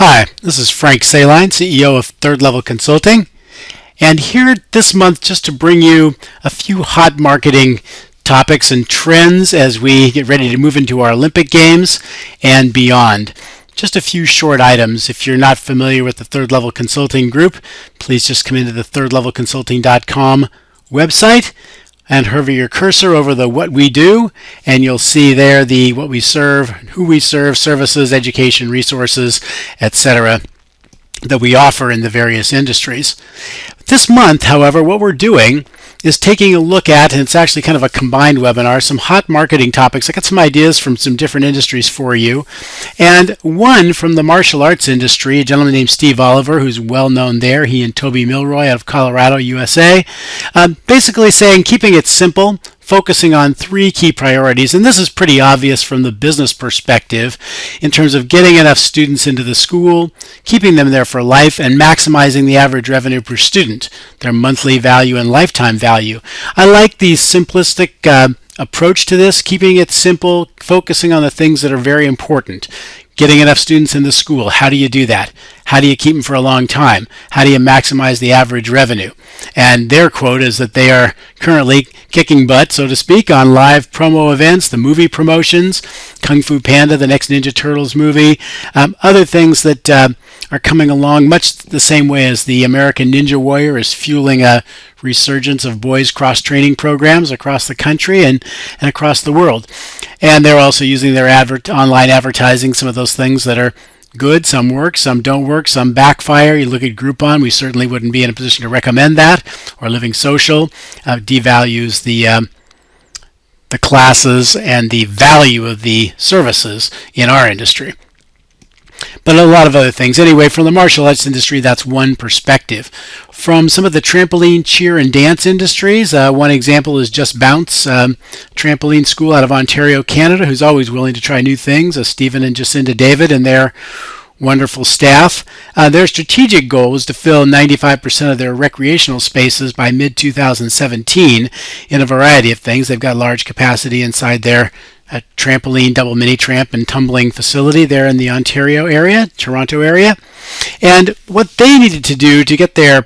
Hi, this is Frank Saline, CEO of Third Level Consulting, and here this month just to bring you a few hot marketing topics and trends as we get ready to move into our Olympic Games and beyond. Just a few short items. If you're not familiar with the Third Level Consulting Group, please just come into the thirdlevelconsulting.com website and hover your cursor over the what we do, and you'll see there the what we serve, who we serve, services, education, resources, etc. that we offer in the various industries. This month, however, what we're doing is taking a look at, and it's actually kind of a combined webinar, some hot marketing topics. I got some ideas from some different industries for you. And one from the martial arts industry, a gentleman named Steve Oliver, who's well known there, he and Toby Milroy out of Colorado, USA, basically saying keeping it simple, focusing on three key priorities, and this is pretty obvious from the business perspective in terms of getting enough students into the school, keeping them there for life, and maximizing the average revenue per student, their monthly value and lifetime value. I like the simplistic approach to this, keeping it simple, focusing on the things that are very important. Getting enough students in the school, how do you do that? How do you keep them for a long time? How do you maximize the average revenue? And their quote is that they are currently kicking butt, so to speak, on live promo events, the movie promotions, Kung Fu Panda, the next Ninja Turtles movie, other things that are coming along much the same way as the American Ninja Warrior is fueling a resurgence of boys cross-training programs across the country and across the world. And they're also using their online advertising, some of those things that are good. Some work, some don't work, some backfire. You look at Groupon, we certainly wouldn't be in a position to recommend that. Or Living Social devalues the classes and the value of the services in our industry. But a lot of other things. Anyway, from the martial arts industry, that's one perspective. From some of the trampoline, cheer, and dance industries, one example is Just Bounce Trampoline School out of Ontario, Canada, who's always willing to try new things, Stephen and Jacinda David and their wonderful staff. Their strategic goal is to fill 95% of their recreational spaces by mid-2017 in a variety of things. They've got large capacity inside their trampoline, double mini tramp, and tumbling facility there in the Ontario area, Toronto area. And what they needed to do to get the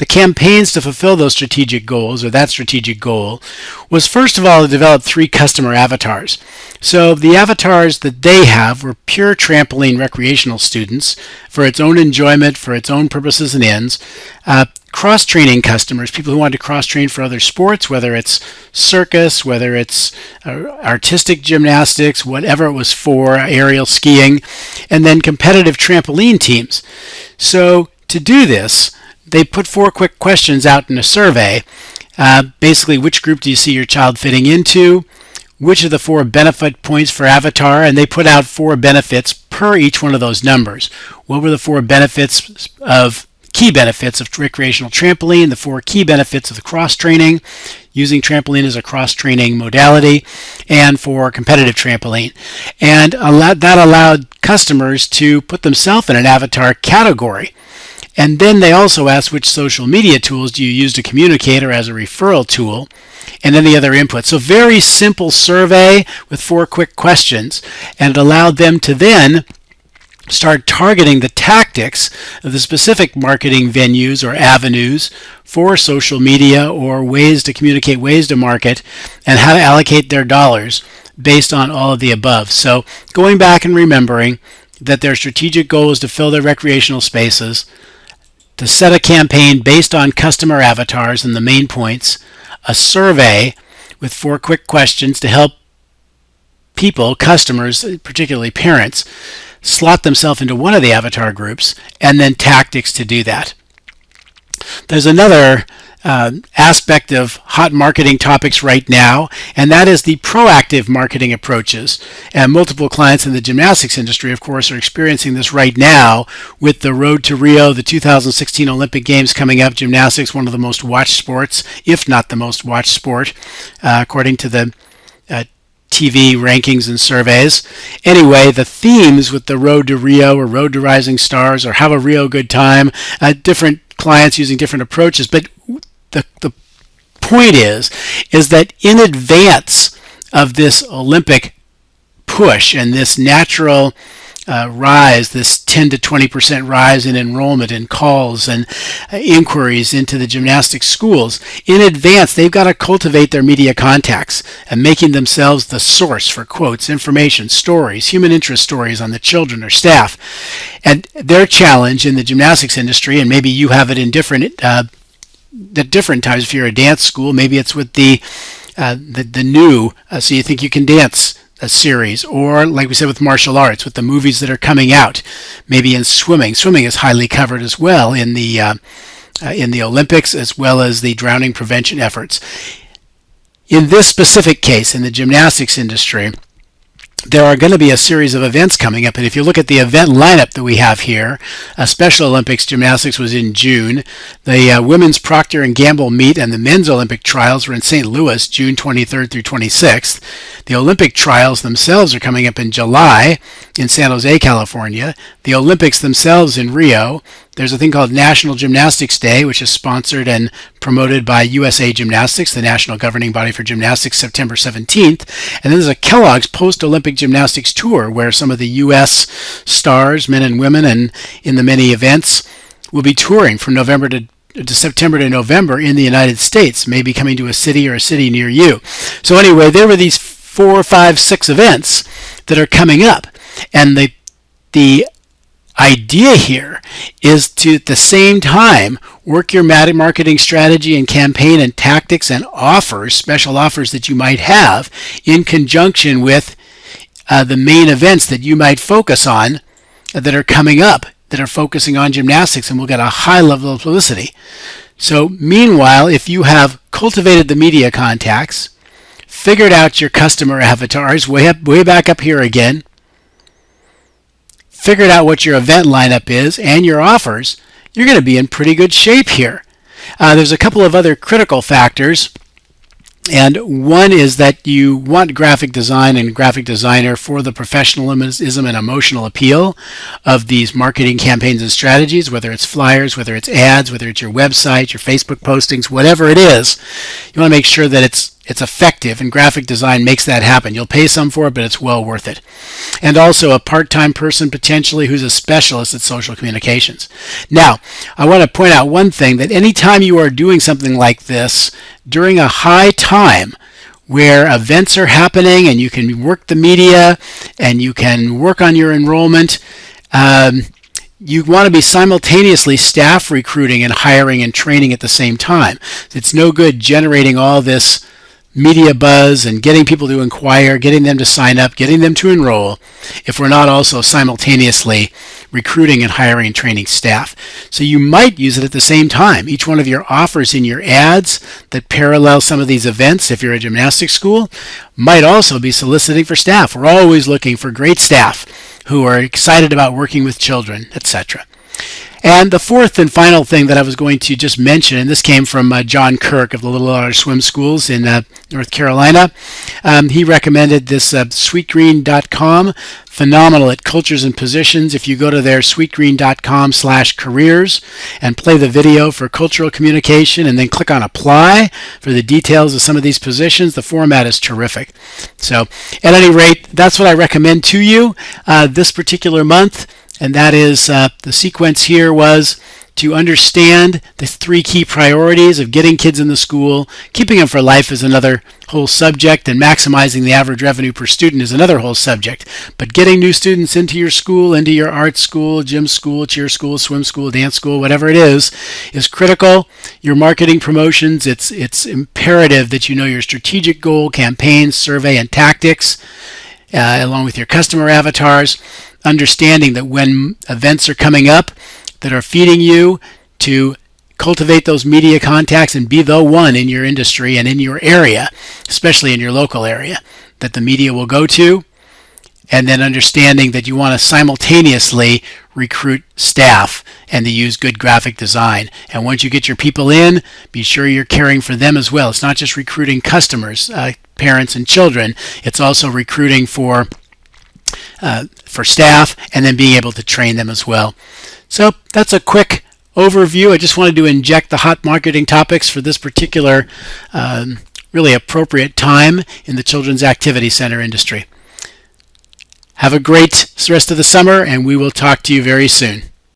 campaigns to fulfill those strategic goals, or that strategic goal, was first of all to develop 3 customer avatars. So the avatars that they have were pure trampoline recreational students for its own enjoyment, for its own purposes and ends. Cross-training customers, people who want to cross-train for other sports, whether it's circus, whether it's artistic gymnastics, whatever it was for, aerial skiing, and then competitive trampoline teams. So to do this, they put 4 quick questions out in a survey. Basically, which group do you see your child fitting into? Which of the 4 benefit points for Avatar? And they put out 4 benefits per each one of those numbers. What were the 4 key benefits of recreational trampoline, the 4 key benefits of the cross-training, using trampoline as a cross-training modality, and for competitive trampoline. And that allowed customers to put themselves in an avatar category. And then they also asked which social media tools do you use to communicate or as a referral tool, and any other input. So very simple survey with 4 quick questions, and it allowed them to then start targeting the tactics of the specific marketing venues or avenues for social media or ways to communicate, ways to market, and how to allocate their dollars based on all of the above. So going back and remembering that their strategic goal is to fill their recreational spaces, to set a campaign based on customer avatars and the main points, a survey with 4 quick questions to help people, customers, particularly parents, slot themselves into one of the avatar groups, and then tactics to do that. There's another aspect of hot marketing topics right now, and that is the proactive marketing approaches. And multiple clients in the gymnastics industry, of course, are experiencing this right now with the Road to Rio, the 2016 Olympic Games coming up. Gymnastics, one of the most watched sports, if not the most watched sport, according to the TV rankings and surveys. Anyway, the themes with the Road to Rio or Road to Rising Stars or Have a Rio Good Time, different clients using different approaches, but the point is that in advance of this Olympic push and this natural rise, this 10 to 20% rise in enrollment and calls and inquiries into the gymnastics schools. In advance, they've got to cultivate their media contacts and making themselves the source for quotes, information, stories, human interest stories on the children or staff. And their challenge in the gymnastics industry, and maybe you have it in different at different times. If you're a dance school, maybe it's with the new So You Think You Can Dance a series, or like we said with martial arts, with the movies that are coming out. Maybe in swimming. Swimming is highly covered as well in the Olympics, as well as the drowning prevention efforts. In this specific case, in the gymnastics industry, there are going to be a series of events coming up, and if you look at the event lineup that we have here, Special Olympics gymnastics was in June. The women's Procter & Gamble meet and the men's Olympic trials were in St. Louis, June 23rd through 26th. The Olympic trials themselves are coming up in July in San Jose, California. The Olympics themselves in Rio. There's a thing called National Gymnastics Day, which is sponsored and promoted by USA Gymnastics, the national governing body for gymnastics, September 17th. And then there's a Kellogg's Post-Olympic Gymnastics Tour, where some of the U.S. stars, men and women, and in the many events, will be touring from September to November in the United States, maybe coming to a city or a city near you. So anyway, there were these 4, 5, 6 events that are coming up. And the idea here is to, at the same time, work your marketing strategy and campaign and tactics and offers, special offers that you might have in conjunction with the main events that you might focus on that are coming up, that are focusing on gymnastics and will get a high level of publicity. So meanwhile, if you have cultivated the media contacts, figured out your customer avatars, way back up here again, figured out what your event lineup is and your offers, you're going to be in pretty good shape here. There's a couple of other critical factors, and one is that you want graphic design and graphic designer for the professionalism and emotional appeal of these marketing campaigns and strategies, whether it's flyers, whether it's ads, whether it's your website, your Facebook postings, whatever it is. You want to make sure that it's effective, and graphic design makes that happen. You'll pay some for it, but it's well worth it. And also a part-time person potentially who's a specialist at social communications. Now, I want to point out one thing, that anytime you are doing something like this during a high time where events are happening and you can work the media and you can work on your enrollment, you want to be simultaneously staff recruiting and hiring and training at the same time. It's no good generating all this media buzz and getting people to inquire, getting them to sign up, getting them to enroll, if we're not also simultaneously recruiting and hiring and training staff. So you might use it at the same time. Each one of your offers in your ads that parallel some of these events, if you're a gymnastics school, might also be soliciting for staff. We're always looking for great staff who are excited about working with children, etc. And the fourth and final thing that I was going to just mention, and this came from John Kirk of the Little Otter Swim Schools in North Carolina. He recommended this sweetgreen.com, phenomenal at cultures and positions. If you go to their sweetgreen.com/careers and play the video for cultural communication and then click on apply for the details of some of these positions, the format is terrific. So at any rate, that's what I recommend to you this particular month. And that is, the sequence here was to understand the 3 key priorities of getting kids in the school. Keeping them for life is another whole subject, and maximizing the average revenue per student is another whole subject. But getting new students into your school, into your art school, gym school, cheer school, swim school, dance school, whatever it is critical. Your marketing promotions, it's imperative that you know your strategic goal, campaigns, survey, and tactics, along with your customer avatars. Understanding that when events are coming up that are feeding you, to cultivate those media contacts and be the one in your industry and in your area, especially in your local area, that the media will go to. And then understanding that you want to simultaneously recruit staff and to use good graphic design. And once you get your people in, be sure you're caring for them as well. It's not just recruiting customers, parents and children. It's also recruiting for staff, and then being able to train them as well. So that's a quick overview. I just wanted to inject the hot marketing topics for this particular really appropriate time in the Children's Activity Center industry. Have a great rest of the summer, and we will talk to you very soon.